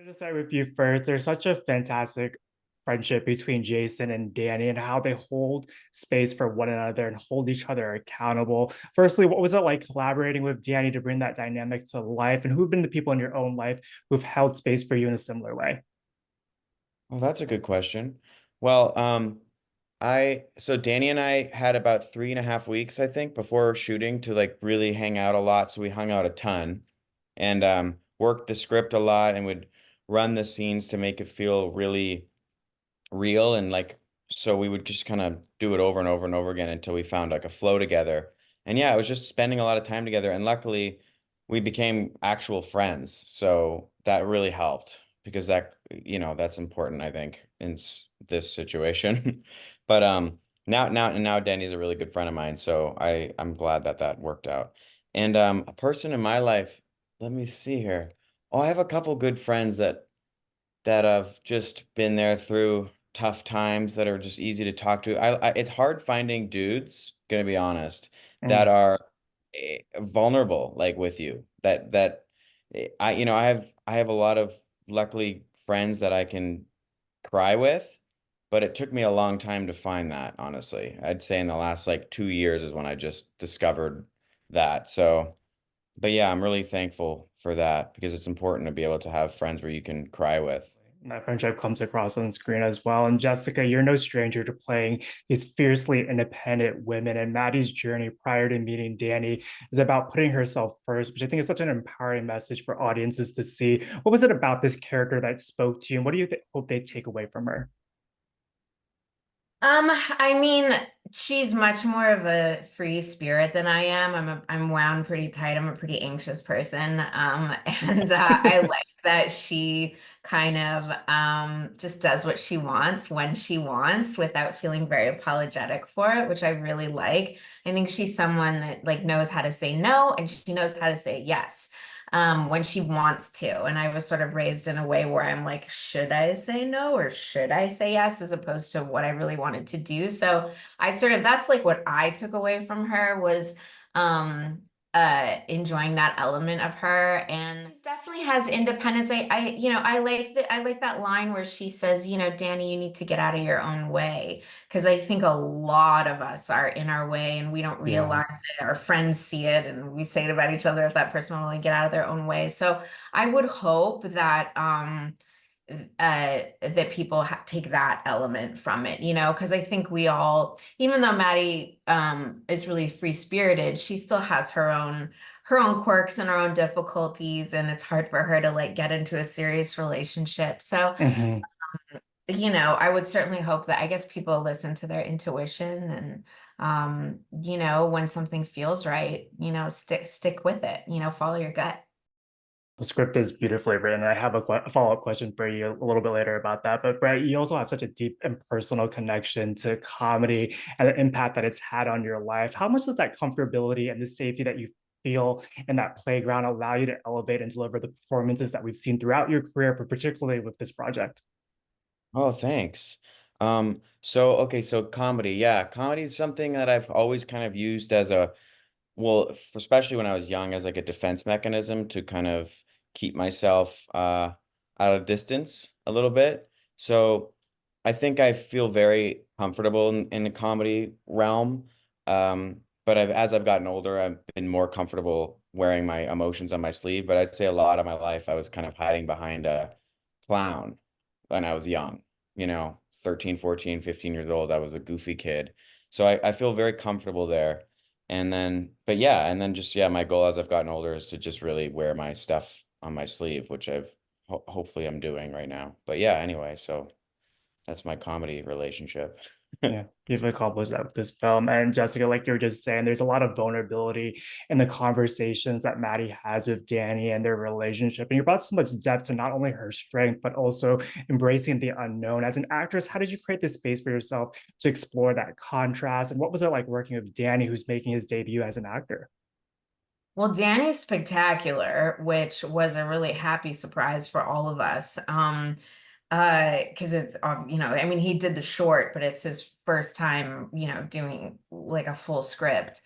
To start with you first. There's such a fantastic friendship between Jason and Danny and how they hold space for one another and hold each other accountable. Firstly, what was it like collaborating with Danny to bring that dynamic to life? And who've been the people in your own life who've held space for you in a similar way? Well, that's a good question. Well, so Danny and I had about 3.5 weeks, I think, before shooting to like really hang out a lot. So we hung out a ton and worked the script a lot and would run the scenes to make it feel really real and like so we would just kind of do it over and over and over again until we found like a flow together. And yeah, it was just spending a lot of time together and luckily we became actual friends. So that really helped because that's important I think in this situation. But now Danny's a really good friend of mine, so I'm glad that that worked out. And a person in my life, let me see here. Oh, I have a couple good friends that have just been there through tough times that are just easy to talk to. It's hard finding dudes, gonna be honest, that Mm. are vulnerable like with you. I have a lot of luckily friends that I can cry with, but it took me a long time to find that, honestly. I'd say in the last like 2 years is when I just discovered that. So, but yeah, I'm really thankful for that because it's important to be able to have friends where you can cry with. That friendship comes across on screen as well. And Jessica, you're no stranger to playing these fiercely independent women. And Maddie's journey prior to meeting Danny is about putting herself first, which I think is such an empowering message for audiences to see. What was it about this character that spoke to you? And what do you hope they take away from her? I mean, she's much more of a free spirit than I am. I'm wound pretty tight. I'm a pretty anxious person. And I like that she kind of just does what she wants when she wants without feeling very apologetic for it, which I really like. I think she's someone that like knows how to say no and she knows how to say yes when she wants to. And I was sort of raised in a way where I'm like, should I say no or should I say yes, as opposed to what I really wanted to do. So that's like what I took away from her was enjoying that element of her. And she definitely has independence. I like that line where she says, Danny, you need to get out of your own way, because I think a lot of us are in our way and we don't Yeah. realize it. Our friends see it and we say it about each other if that person will only get out of their own way. So I would hope that that people take that element from it, because I think we all, even though Maddie is really free-spirited, she still has her own quirks and her own difficulties, and it's hard for her to like get into a serious relationship. So Mhm. I would certainly hope that I guess people listen to their intuition and when something feels right, stick with it, follow your gut. The script is beautifully written. I have a follow-up question for you a little bit later about that. But Brett, you also have such a deep and personal connection to comedy and the impact that it's had on your life. How much does that comfortability and the safety that you feel in that playground allow you to elevate and deliver the performances that we've seen throughout your career, but particularly with this project? Oh, thanks. So comedy, yeah, comedy is something that I've always kind of used as especially when I was young, as like a defense mechanism to kind of keep myself at a distance a little bit. So I think I feel very comfortable in the comedy realm. But as I've gotten older, I've been more comfortable wearing my emotions on my sleeve. But I'd say a lot of my life I was kind of hiding behind a clown when I was young, 13, 14, 15 years old. I was a goofy kid. So I feel very comfortable there. But yeah, and then just, yeah, my goal as I've gotten older is to just really wear my stuff on my sleeve, which hopefully I'm doing right now. But yeah, anyway, so that's my comedy relationship. Yeah, you've accomplished that with this film. And Jessica, like you were just saying, there's a lot of vulnerability in the conversations that Maddie has with Danny and their relationship. And you brought so much depth to not only her strength, but also embracing the unknown. As an actress, how did you create this space for yourself to explore that contrast? And what was it like working with Danny, who's making his debut as an actor? Well, Danny's spectacular, which was a really happy surprise for all of us. Because it's I mean, he did the short, but it's his first time, doing like a full script.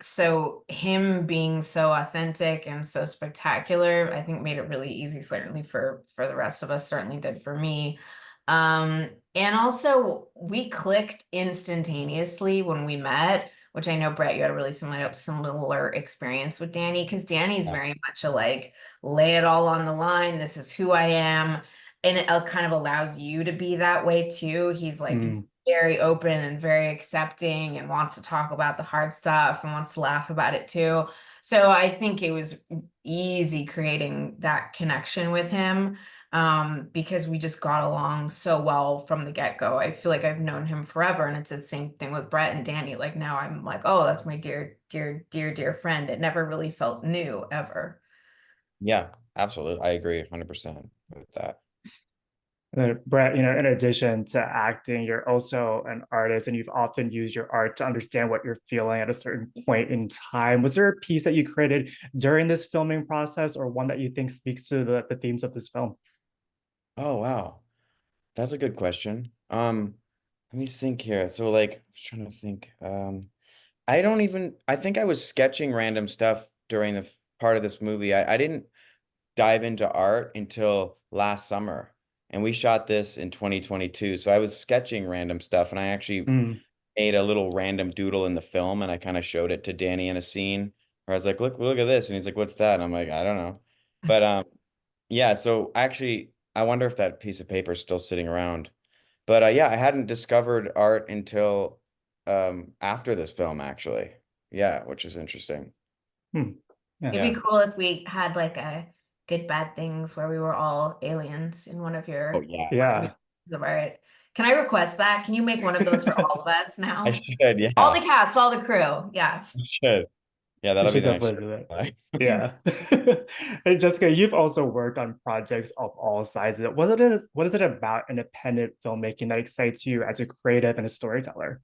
So him being so authentic and so spectacular, I think made it really easy, certainly for the rest of us, certainly did for me. And also we clicked instantaneously when we met, which I know, Brett, you had a really similar experience with Danny, because Danny's Yeah. very much a like, lay it all on the line. This is who I am. And it kind of allows you to be that way too. He's like Mm. very open and very accepting and wants to talk about the hard stuff and wants to laugh about it too. So I think it was easy creating that connection with him, because we just got along so well from the get-go. I feel like I've known him forever, and it's the same thing with Brett and Danny. Like now I'm like, oh, that's my dear, dear, dear, dear friend. It never really felt new ever. Yeah, absolutely. I agree 100% with that. And then, Brett, in addition to acting, you're also an artist, and you've often used your art to understand what you're feeling at a certain point in time. Was there a piece that you created during this filming process, or one that you think speaks to the themes of this film? Oh, wow. That's a good question. Let me think here. So like, I'm trying to think. I think I was sketching random stuff during the part of this movie. I didn't dive into art until last summer. And we shot this in 2022. So I was sketching random stuff, and I actually Mm. made a little random doodle in the film, and I kind of showed it to Danny in a scene where I was like, look at this. And he's like, what's that? And I'm like, I don't know. But yeah, so actually I wonder if that piece of paper is still sitting around. But yeah, I hadn't discovered art until after this film actually. Yeah, which is interesting. Hmm. Yeah. It'd Yeah. be cool if we had like a good bad things where we were all aliens in one of Oh your yeah. Yeah. pieces of art. Can I request that? Can you make one of those for all of us I now? should, All yeah. the cast, all the crew. Yeah. I should. Yeah, We that'll be should the next definitely do that. try. Yeah. Hey, Jessica, you've also worked on projects of all sizes. What is it about independent filmmaking that excites you as a creative and a storyteller?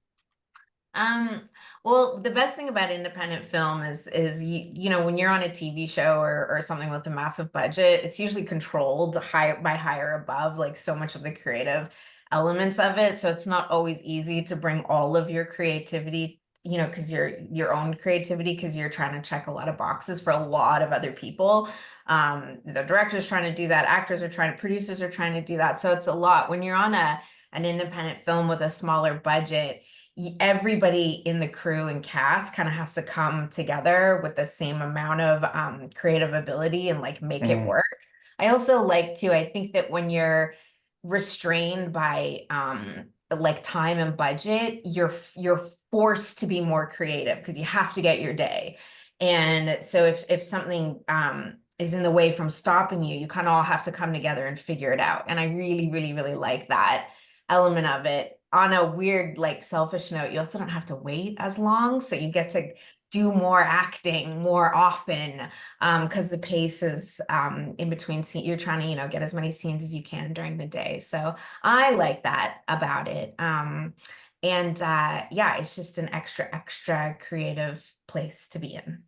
Um, well, the best thing about independent film is you know, when you're on a TV show or something with a massive budget, it's usually controlled higher above, like so much of the creative elements of it. So it's not always easy to bring all of your creativity, you know, because your own creativity, because you're trying to check a lot of boxes for a lot of other people. The director's trying to do that, producers are trying to do that. So it's a lot. When you're on an independent film with a smaller budget, everybody in the crew and cast kind of has to come together with the same amount of creative ability and like make it Mm. work. I also like to, I think that when you're restrained by like time and budget, you're forced to be more creative because you have to get your day. And so if something is in the way from stopping you, you kind of all have to come together and figure it out. And I really, really, really like that element of it. On a weird, like selfish note, you also don't have to wait as long. So you get to do more acting more often, because the pace is in between you're trying to, you know, get as many scenes as you can during the day. So I like that about it. And yeah, it's just an extra creative place to be in.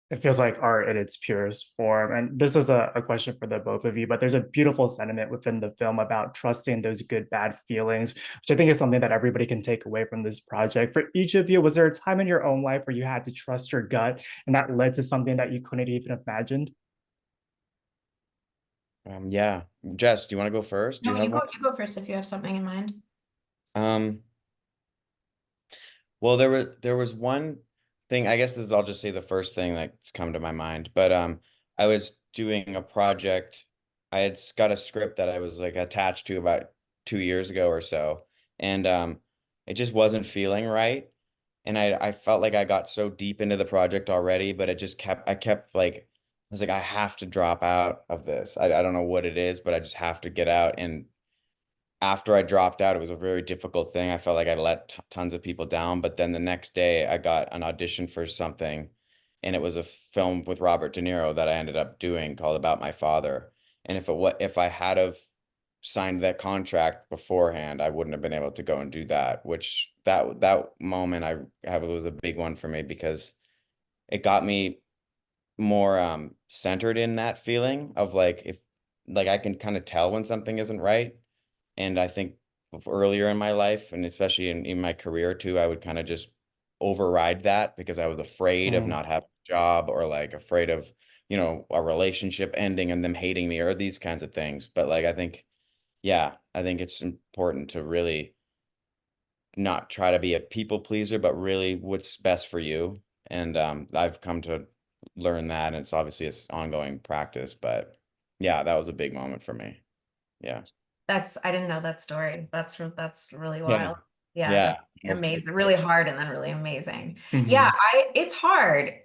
It feels like art in its purest form. And this is a question for the both of you, but there's a beautiful sentiment within the film about trusting those good, bad feelings, which I think is something that everybody can take away from this project. For each of you, was there a time in your own life where you had to trust your gut and that led to something that you couldn't even imagine? Yeah. Jess, do you want to go first? Do No, you have one? you go first if you have something in mind. Um, Well, there was one thing, I guess I'll just say the first thing that's come to my mind. But I was doing a project. I had got a script that I was like attached to about 2 years ago or so. And it just wasn't feeling right. And I felt like I got so deep into the project already, but I kept like I was like, I have to drop out of this. I don't know what it is, but I just have to get out. And after I dropped out, it was a very difficult thing. I felt like I let t tons of people down. But then the next day, I got an audition for something, and it was a film with Robert De Niro that I ended up doing called About My Father. And if I had have signed that contract beforehand, I wouldn't have been able to go and do that. Which that moment I have was a big one for me because it got me more centered in that feeling of like if like I can kind of tell when something isn't right. And I think earlier in my life, and especially in my career too, I would kind of just override that because I was afraid of Mm, not having a job or like afraid of, a relationship ending and them hating me or these kinds of things. But like, I think, yeah, I think it's important to really not try to be a people pleaser, but really what's best for you. And I've come to learn that, and it's obviously it's ongoing practice, but yeah, that was a big moment for me. Yeah. I didn't know that story. That's really Yeah. wild. Yeah, Yeah. that's That's amazing. Really hard and then really amazing. Yeah, mhm. it's hard.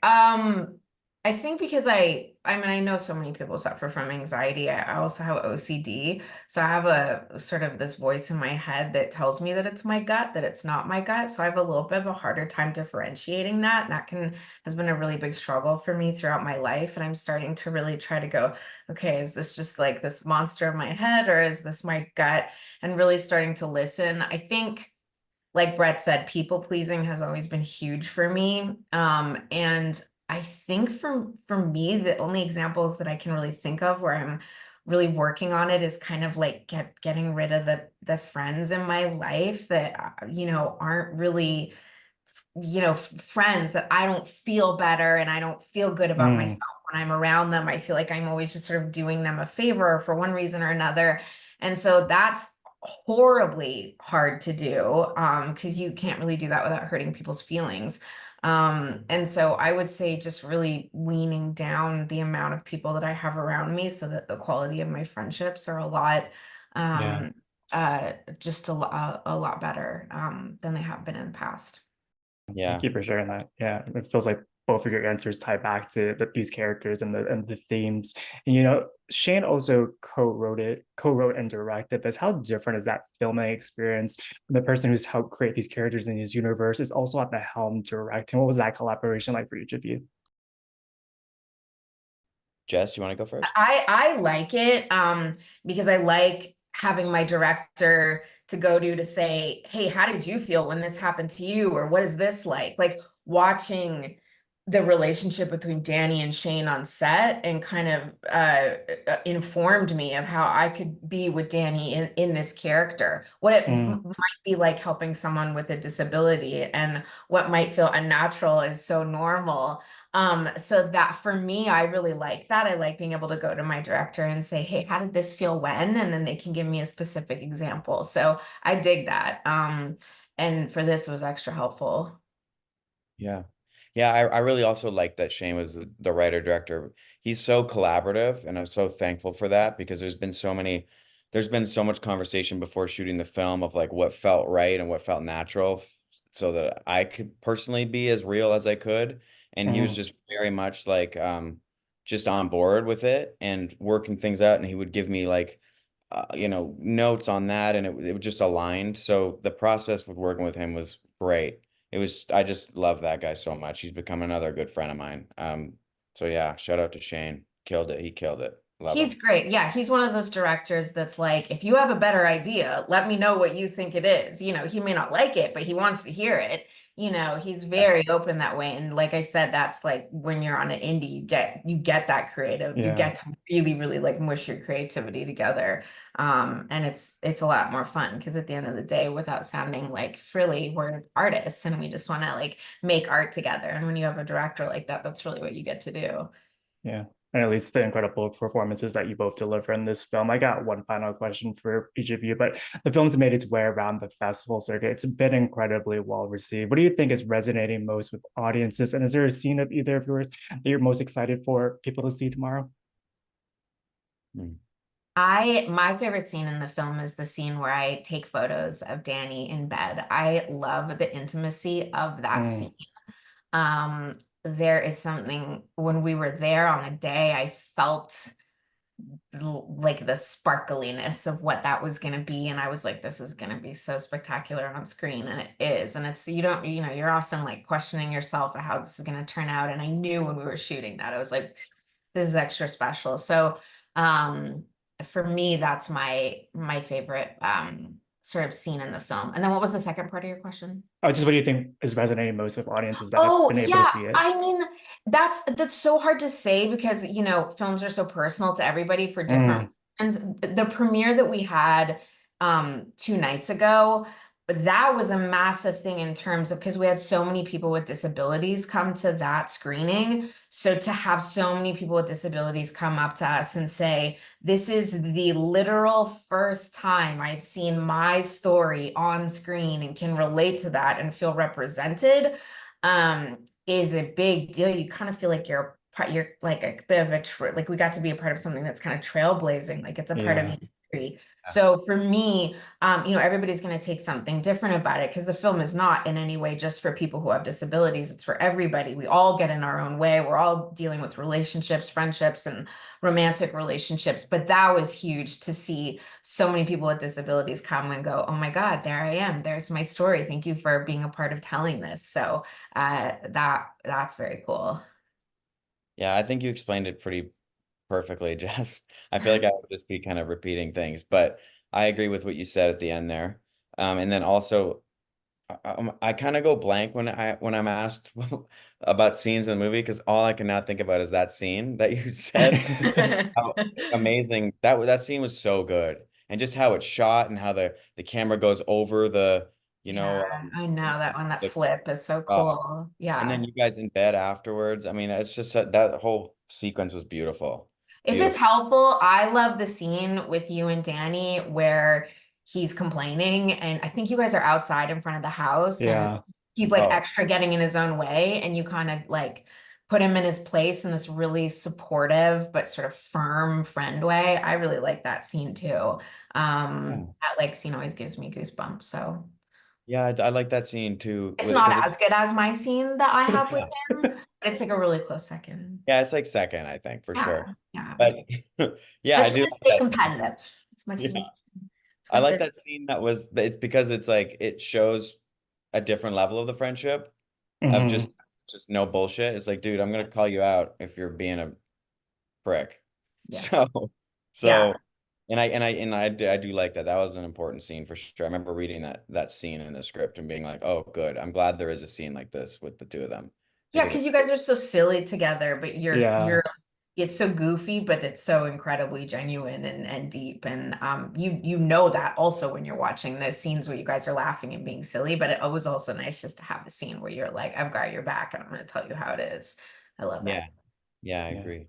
I think because I mean I know so many people suffer from anxiety. I also have OCD. So I have a sort of this voice in my head that tells me that it's my gut, that it's not my gut. So I have a little bit of a harder time differentiating that. And that can has been a really big struggle for me throughout my life. And I'm starting to really try to go, okay, is this just like this monster in my head or is this my gut? And really starting to listen. I think, like Brett said, people pleasing has always been huge for me. And I think for me, the only examples that I can really think of where I'm really working on it is kind of like getting rid of the friends in my life that aren't really friends that I don't feel better and I don't feel good about myself Mm, when I'm around them. I feel like I'm always just sort of doing them a favor for one reason or another. And so that's horribly hard to do because you can't really do that without hurting people's feelings. And so I would say just really weaning down the amount of people that I have around me so that the quality of my friendships are a lot yeah. um just a lot better than they have been in the past. Yeah. Thank you for sharing that. Yeah, it feels like both of your answers tie back to these characters and the themes. And Shane also co-wrote and directed this. How different is that filming experience? And the person who's helped create these characters in his universe is also at the helm directing. What was that collaboration like for each of you? Jess, you want to go first? I like it because I like having my director to go to say, "Hey, how did you feel when this happened to you?" or "What is this like?" Like watching the relationship between Danny and Shane on set and kind of informed me of how I could be with Danny in this character. What it Mm, might be like helping someone with a disability and what might feel unnatural is so normal. So that for me, I really like that. I like being able to go to my director and say, "Hey, how did this feel when?" And then they can give me a specific example. So I dig that. And for this, it was extra helpful. Yeah. Yeah, I really also like that Shane was the writer director. He's so collaborative, and I'm so thankful for that because there's been so much conversation before shooting the film of like what felt right and what felt natural so that I could personally be as real as I could. And he was mm, just very much like just on board with it and working things out. And he would give me like notes on that, and it just aligned. So the process with working with him was great. I just love that guy so much. He's become another good friend of mine. So yeah, shout out to Shane. Killed it. He killed it. Love He's him. great. Yeah, he's one of those directors that's like, if you have a better idea, let me know what you think it is. He may not like it, but he wants to hear it. He's Yeah. very open that way. And like I said, that's like when you're on an indie, you get that creative. You yeah. get to really, really like mush your creativity together. And it's a lot more fun because at the end of the day, without sounding like frilly, we're artists and we just want to like make art together. And when you have a director like that, that's really what you get to do. Yeah. And at least the incredible performances that you both deliver in this film. I got one final question for each of you, but the film's made its way around the festival circuit. It's been incredibly well received. What do you think is resonating most with audiences? And is there a scene of either of yours that you're most excited for people to see tomorrow? Mm. My favorite scene in the film is the scene where I take photos of Danny in bed. I love the intimacy of that Mm, scene. There is something when we were there on the day, I felt like the sparkliness of what that was going to be. And I was like, this is going to be so spectacular on screen. And it is. And it's, you don't, you're often like questioning yourself of how this is going to turn out. And I knew when we were shooting that, I was like, this is extra special. So, um, for me, that's my favorite sort of scene in the film. And then what was the second part of your question? just what do you think is resonating most with audiences that have Oh, been able to yeah. see it? I mean, that's so hard to say because, films are so personal to everybody for different Mm, reasons. The premiere that we had 2 nights ago, that was a massive thing in terms of because we had so many people with disabilities come to that screening. So to have so many people with disabilities come up to us and say, this is the literal first time I've seen my story on screen and can relate to that and feel represented, is a big deal. You kind of feel like you're like a bit of like we got to be a part of something that's kind of trailblazing, like it's a part of Yeah. history. So for me, everybody's going to take something different about it because the film is not in any way just for people who have disabilities. It's for everybody. We all get in our own way. We're all dealing with relationships, friendships, and romantic relationships. But that was huge to see so many people with disabilities come and go, oh my God, there I am. There's my story. Thank you for being a part of telling this. So that's very cool. Yeah, I think you explained it pretty perfectly, Jess. I feel like I would just be kind of repeating things, but I agree with what you said at the end there. And then also, I kind of go blank when I'm asked about scenes in the movie because all I can now think about is that scene that you said. How amazing that scene was, so good, and just how it's shot and how the camera goes over the you Yeah, know I know that one, that the flip is so uh, cool. and Yeah. then you guys in bed afterwards. I mean, it's just that whole sequence was beautiful, If it's beautiful. helpful, I love the scene with you and Danny where he's complaining, and I think you guys are outside in front of the house, and Yeah. he's like Oh, extra getting in his own way, and you kind of like put him in his place in this really supportive but sort of firm friend way. I really like that scene too. yeah. That like scene always gives me goosebumps. So Yeah, I like that scene too it's not because as good as my scene that I have with yeah, him, but it's like a really close second. yeah, it's like second, I think for sure. Yeah, yeah. But yeah, I Let's do just like stay that scene. competitive as much as we Yeah, can. It's I what like good. that scene it's because it's like it shows a different level of the friendship of Hmm. just no bullshit. It's like, dude, I'm gonna call you out if you're being a prick. Yeah. So, Yeah. so, I do like that. That was an important scene for sure. I remember reading that scene in the script and being like, oh, good. I'm glad there is a scene like this with the two of them Yeah, because because it's you guys are so silly together, but Yeah. you're it's so goofy, but it's so incredibly genuine and deep. And you know that also when you're watching the scenes where you guys are laughing and being silly, but it was also nice just to have the scene where you're like, I've got your back and I'm gonna tell you how it is. I love that. yeah, yeah, I Yeah. agree.